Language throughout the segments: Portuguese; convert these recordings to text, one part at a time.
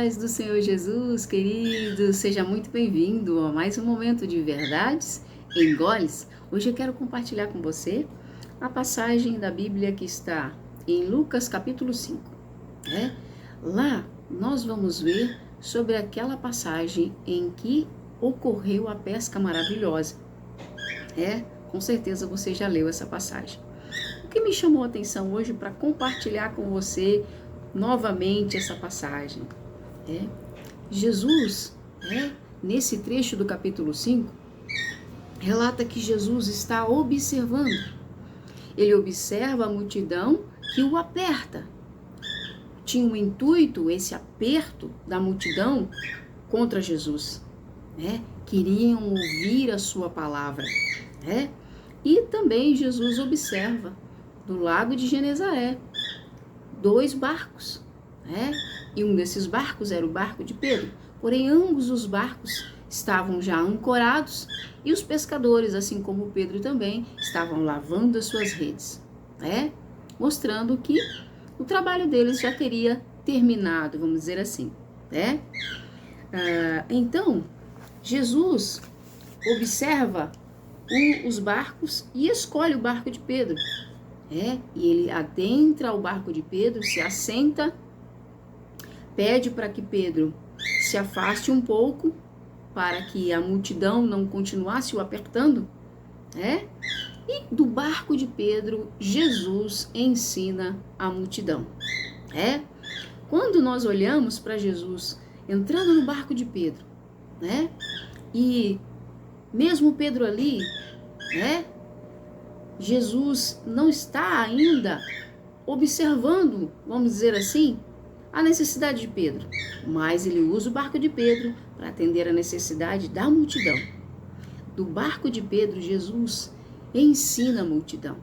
paz do Senhor Jesus, querido, seja muito bem-vindo a mais um momento de verdades em goles. Hoje eu quero compartilhar com você a passagem da Bíblia que está em Lucas capítulo 5. Lá nós vamos ver sobre aquela passagem em que ocorreu a pesca maravilhosa. Com certeza você já leu essa passagem. O que me chamou a atenção hoje para compartilhar com você novamente essa passagem Jesus, nesse trecho do capítulo 5, relata que Jesus está observando. Ele observa a multidão que o aperta. Tinha um intuito, esse aperto da multidão contra Jesus. Queriam ouvir a sua palavra. E também Jesus observa do lago de Genezaré 2 barcos, e um desses barcos era o barco de Pedro, porém ambos os barcos estavam já ancorados e os pescadores, assim como Pedro também, estavam lavando as suas redes, mostrando que o trabalho deles já teria terminado, vamos dizer assim, Então, Jesus observa os barcos e escolhe o barco de Pedro. E ele adentra o barco de Pedro, se assenta, pede para que Pedro se afaste um pouco, para que a multidão não continuasse o apertando. E do barco de Pedro, Jesus ensina a multidão. Quando nós olhamos para Jesus entrando no barco de Pedro, e mesmo Pedro ali, Jesus não está ainda observando, vamos dizer assim, a necessidade de Pedro, mas ele usa o barco de Pedro para atender a necessidade da multidão. Do barco de Pedro, Jesus ensina a multidão.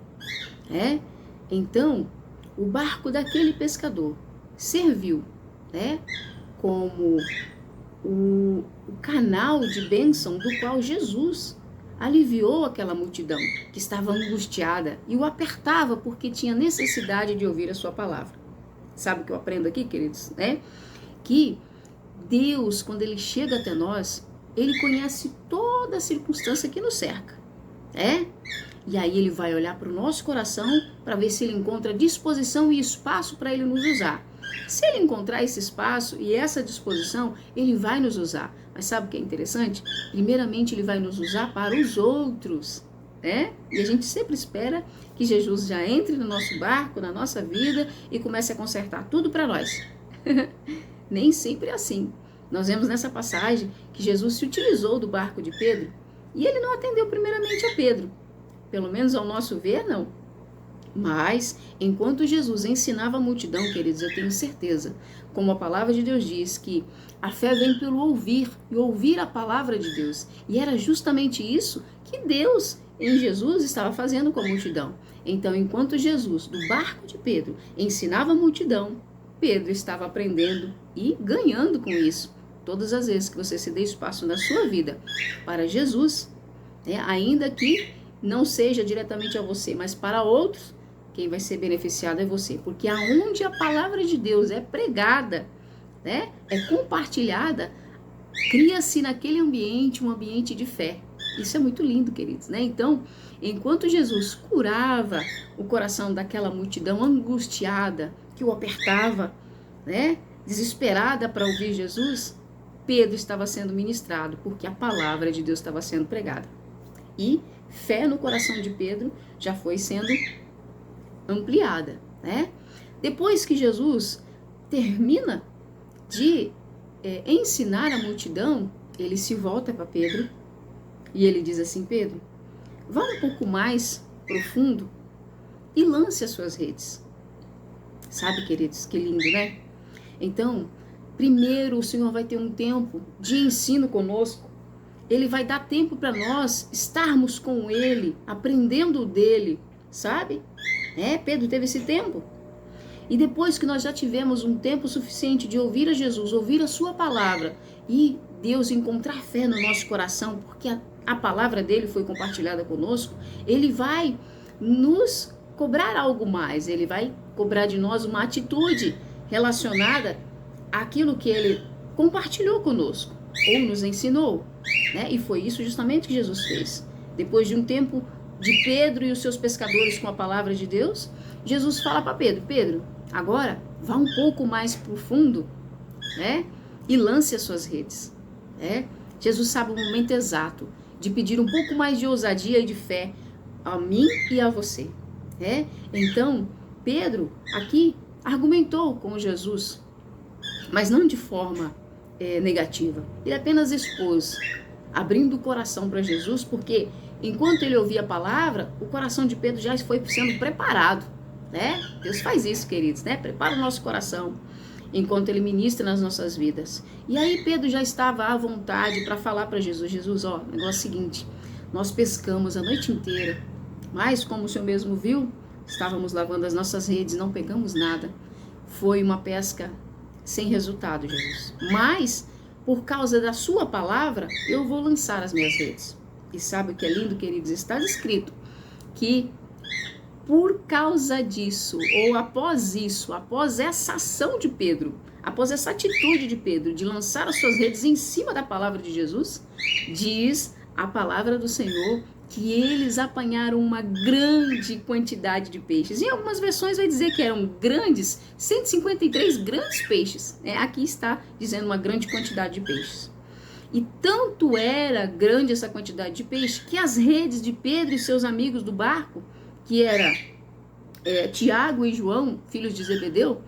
Então, o barco daquele pescador serviu como o canal de bênção do qual Jesus aliviou aquela multidão que estava angustiada e o apertava porque tinha necessidade de ouvir a sua palavra. Sabe o que eu aprendo aqui, queridos? Que Deus, quando Ele chega até nós, Ele conhece toda a circunstância que nos cerca. E aí Ele vai olhar para o nosso coração para ver se Ele encontra disposição e espaço para Ele nos usar. Se Ele encontrar esse espaço e essa disposição, Ele vai nos usar. Mas sabe o que é interessante? Primeiramente, Ele vai nos usar para os outros. E a gente sempre espera que Jesus já entre no nosso barco, na nossa vida e comece a consertar tudo para nós. Nem sempre é assim. Nós vemos nessa passagem que Jesus se utilizou do barco de Pedro e Ele não atendeu primeiramente a Pedro. Pelo menos ao nosso ver, não. Mas, enquanto Jesus ensinava a multidão, queridos, eu tenho certeza, como a palavra de Deus diz, que a fé vem pelo ouvir, e ouvir a palavra de Deus. E era justamente isso que Deus, em Jesus, estava fazendo com a multidão. Então, enquanto Jesus, do barco de Pedro, ensinava a multidão, Pedro estava aprendendo e ganhando com isso. Todas as vezes que você se dê espaço na sua vida para Jesus, ainda que não seja diretamente a você, mas para outros, quem vai ser beneficiado é você, porque aonde a palavra de Deus é pregada, é compartilhada, cria-se naquele ambiente um ambiente de fé. Isso é muito lindo, queridos, Então, enquanto Jesus curava o coração daquela multidão angustiada, que o apertava, desesperada para ouvir Jesus, Pedro estava sendo ministrado, porque a palavra de Deus estava sendo pregada. E fé no coração de Pedro já foi sendo ampliada, Depois que Jesus termina de ensinar a multidão, ele se volta para Pedro e ele diz assim: Pedro, vá um pouco mais profundo e lance as suas redes. Sabe, queridos, que lindo, Então, primeiro o Senhor vai ter um tempo de ensino conosco. Ele vai dar tempo para nós estarmos com Ele, aprendendo dele, sabe? Pedro teve esse tempo. E depois que nós já tivemos um tempo suficiente de ouvir a Jesus, ouvir a sua palavra e Deus encontrar fé no nosso coração, porque a palavra dele foi compartilhada conosco, Ele vai nos cobrar algo mais, Ele vai cobrar de nós uma atitude relacionada àquilo que Ele compartilhou conosco, ou nos ensinou, né? E foi isso justamente que Jesus fez. Depois de um tempo de Pedro e os seus pescadores com a palavra de Deus, Jesus fala para Pedro: Pedro, agora vá um pouco mais profundo, né? E lance as suas redes, né? Jesus sabe o momento exato de pedir um pouco mais de ousadia e de fé a mim e a você, né? Então, Pedro aqui argumentou com Jesus, mas não de forma negativa. Ele apenas expôs, abrindo o coração para Jesus, porque enquanto ele ouvia a palavra, o coração de Pedro já foi sendo preparado, né? Deus faz isso, queridos, né? Prepara o nosso coração enquanto ele ministra nas nossas vidas. E aí Pedro já estava à vontade para falar para Jesus: Jesus, ó, o negócio é o seguinte, nós pescamos a noite inteira, mas como o Senhor mesmo viu, estávamos lavando as nossas redes, não pegamos nada. Foi uma pesca sem resultado, Jesus. Mas, por causa da sua palavra, eu vou lançar as minhas redes. E sabe o que é lindo, queridos? Está escrito que por causa disso, ou após isso, após essa ação de Pedro, após essa atitude de Pedro de lançar as suas redes em cima da palavra de Jesus, diz a palavra do Senhor que eles apanharam uma grande quantidade de peixes. Em algumas versões vai dizer que eram grandes, 153 grandes peixes. Aqui está dizendo uma grande quantidade de peixes. E tanto era grande essa quantidade de peixe que as redes de Pedro e seus amigos do barco, que era Tiago e João, filhos de Zebedeu,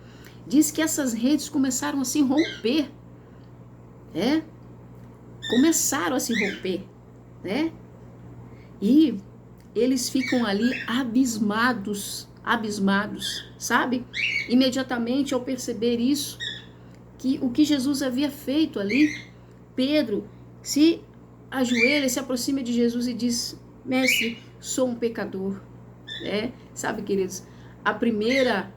diz que essas redes começaram a se romper. Começaram a se romper, né? E eles ficam ali abismados, sabe? Imediatamente ao perceber isso, que o que Jesus havia feito ali, Pedro se ajoelha, se aproxima de Jesus e diz: Mestre, sou um pecador. Sabe, queridos, a primeira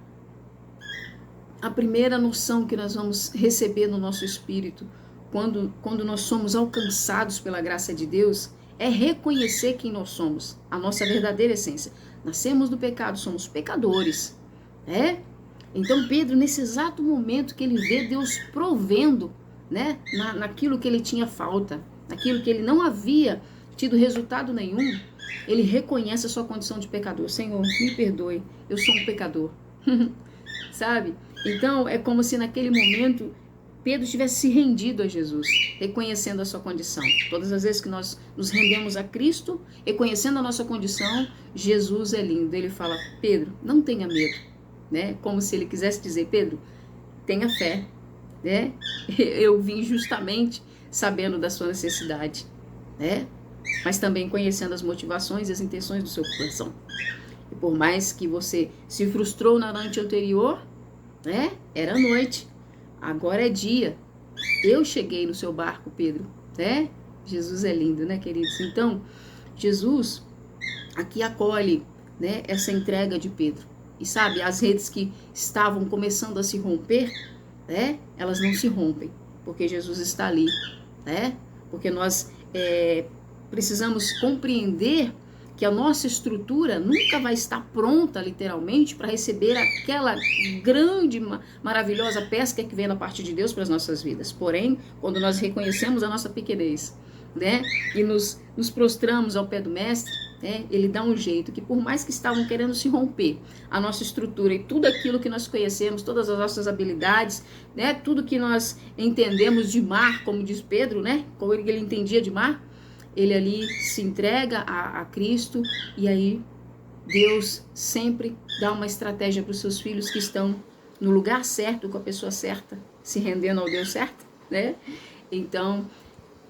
noção que nós vamos receber no nosso espírito, quando nós somos alcançados pela graça de Deus, é reconhecer quem nós somos, a nossa verdadeira essência. Nascemos do pecado, somos pecadores, Então Pedro, nesse exato momento que ele vê Deus provendo, né, naquilo que ele tinha falta, naquilo que ele não havia tido resultado nenhum, ele reconhece a sua condição de pecador. Senhor, me perdoe, eu sou um pecador. Sabe? Então é como se naquele momento Pedro tivesse se rendido a Jesus, reconhecendo a sua condição. Todas as vezes que nós nos rendemos a Cristo, reconhecendo a nossa condição, Jesus é lindo. Ele fala: Pedro, não tenha medo, né? Como se ele quisesse dizer: Pedro, tenha fé, né? Eu vim justamente sabendo da sua necessidade, né? Mas também conhecendo as motivações e as intenções do seu coração. E por mais que você se frustrou na noite anterior, né? Era noite. Agora é dia. Eu cheguei no seu barco, Pedro, né? Jesus é lindo, né, queridos? Então, Jesus aqui acolhe, né, essa entrega de Pedro. E sabe, as redes que estavam começando a se romper, né? Elas não se rompem, porque Jesus está ali, né? Porque nós precisamos compreender que a nossa estrutura nunca vai estar pronta, literalmente, para receber aquela grande, maravilhosa pesca que vem da parte de Deus para as nossas vidas. Porém, quando nós reconhecemos a nossa pequenez, né, e nos prostramos ao pé do Mestre, né, ele dá um jeito que, por mais que estavam querendo se romper a nossa estrutura e tudo aquilo que nós conhecemos, todas as nossas habilidades, né, tudo que nós entendemos de mar, como diz Pedro, né, como ele entendia de mar, ele ali se entrega a Cristo, e aí Deus sempre dá uma estratégia para os seus filhos que estão no lugar certo, com a pessoa certa, se rendendo ao Deus certo, né? Então,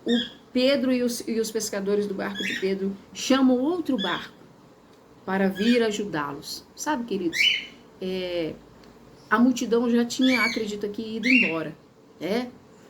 o Pedro e os pescadores do barco de Pedro chamam outro barco para vir ajudá-los. Sabe, queridos, a multidão já tinha, acredito aqui, ido embora,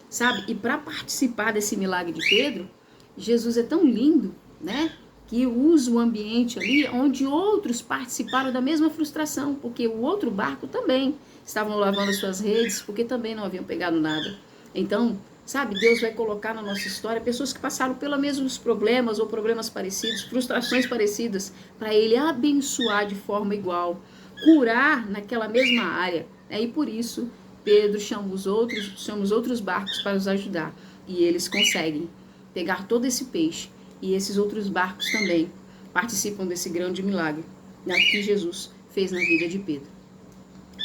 sabe? E para participar desse milagre de Pedro, Jesus é tão lindo, né, que usa o ambiente ali onde outros participaram da mesma frustração, porque o outro barco também estavam lavando suas redes, porque também não haviam pegado nada. Então, sabe, Deus vai colocar na nossa história pessoas que passaram pelos mesmos problemas ou problemas parecidos, frustrações parecidas, para Ele abençoar de forma igual, curar naquela mesma área, né? E por isso Pedro chama os outros barcos para os ajudar. E eles conseguem pegar todo esse peixe. E esses outros barcos também participam desse grande milagre que Jesus fez na vida de Pedro.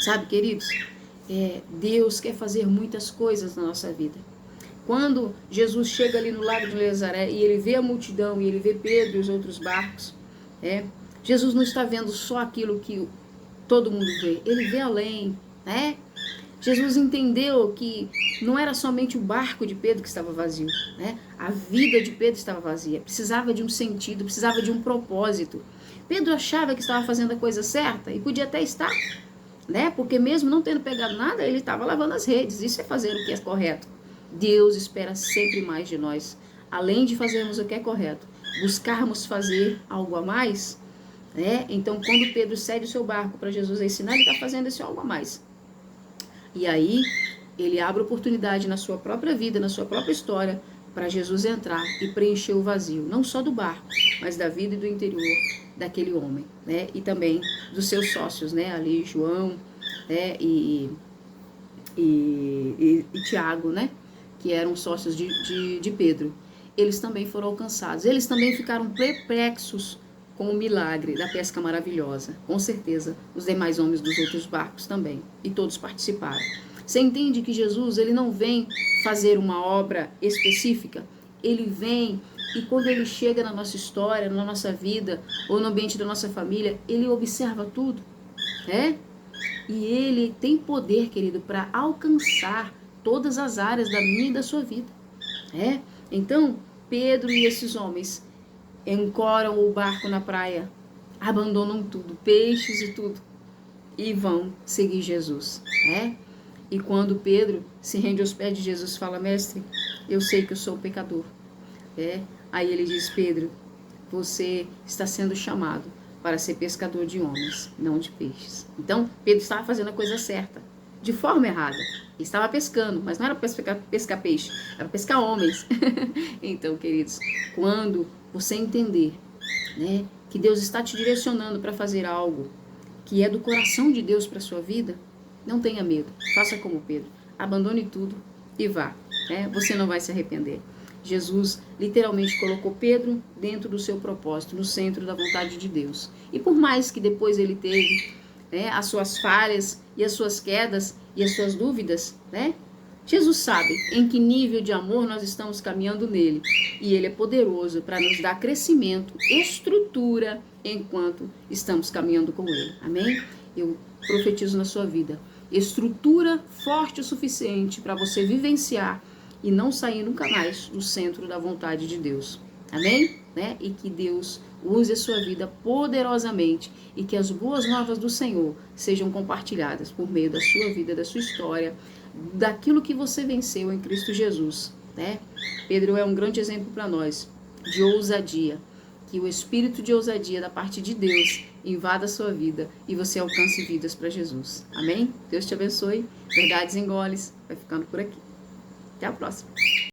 Sabe, queridos, Deus quer fazer muitas coisas na nossa vida. Quando Jesus chega ali no lago de Genezaré e ele vê a multidão, e ele vê Pedro e os outros barcos, Jesus não está vendo só aquilo que todo mundo vê, ele vê além, né? Jesus entendeu que não era somente o barco de Pedro que estava vazio, né? A vida de Pedro estava vazia, precisava de um sentido, precisava de um propósito. Pedro achava que estava fazendo a coisa certa e podia até estar, né? Porque mesmo não tendo pegado nada, ele estava lavando as redes. Isso é fazer o que é correto. Deus espera sempre mais de nós. Além de fazermos o que é correto, buscarmos fazer algo a mais, né? Então, quando Pedro cede o seu barco para Jesus ensinar, ele está fazendo esse algo a mais. E aí, ele abre oportunidade na sua própria vida, na sua própria história, para Jesus entrar e preencher o vazio, não só do barco, mas da vida e do interior daquele homem, né? E também dos seus sócios, né? Ali, João, né? E Tiago, né? Que eram sócios de Pedro. Eles também foram alcançados. Eles também ficaram perplexos com o milagre da pesca maravilhosa. Com certeza, os demais homens dos outros barcos também. E todos participaram. Você entende que Jesus, ele não vem fazer uma obra específica? Ele vem e quando ele chega na nossa história, na nossa vida, ou no ambiente da nossa família, ele observa tudo, né? E ele tem poder, querido, para alcançar todas as áreas da minha e da sua vida, né? Então, Pedro e esses homens ancoram o barco na praia, abandonam tudo, peixes e tudo, e vão seguir Jesus, né? E quando Pedro se rende aos pés de Jesus, fala: mestre, eu sei que eu sou um pecador. Aí ele diz: Pedro, você está sendo chamado para ser pescador de homens, não de peixes. Então, Pedro estava fazendo a coisa certa, de forma errada. Ele estava pescando, mas não era para pescar peixe, era para pescar homens. Então, queridos, quando você entender, né, que Deus está te direcionando para fazer algo que é do coração de Deus para a sua vida, não tenha medo, faça como Pedro, abandone tudo e vá, né? Você não vai se arrepender. Jesus literalmente colocou Pedro dentro do seu propósito, no centro da vontade de Deus. E por mais que depois ele teve, né, as suas falhas e as suas quedas e as suas dúvidas, né? Jesus sabe em que nível de amor nós estamos caminhando nele. E ele é poderoso para nos dar crescimento, estrutura, enquanto estamos caminhando com ele. Amém? Eu profetizo na sua vida estrutura forte o suficiente para você vivenciar e não sair nunca mais do centro da vontade de Deus. Amém? Né? E que Deus use a sua vida poderosamente e que as boas novas do Senhor sejam compartilhadas por meio da sua vida, da sua história, daquilo que você venceu em Cristo Jesus, né? Pedro é um grande exemplo para nós de ousadia, que o espírito de ousadia da parte de Deus invada a sua vida e você alcance vidas para Jesus. Amém? Deus te abençoe. Verdades em Goles vai ficando por aqui. Até a próxima.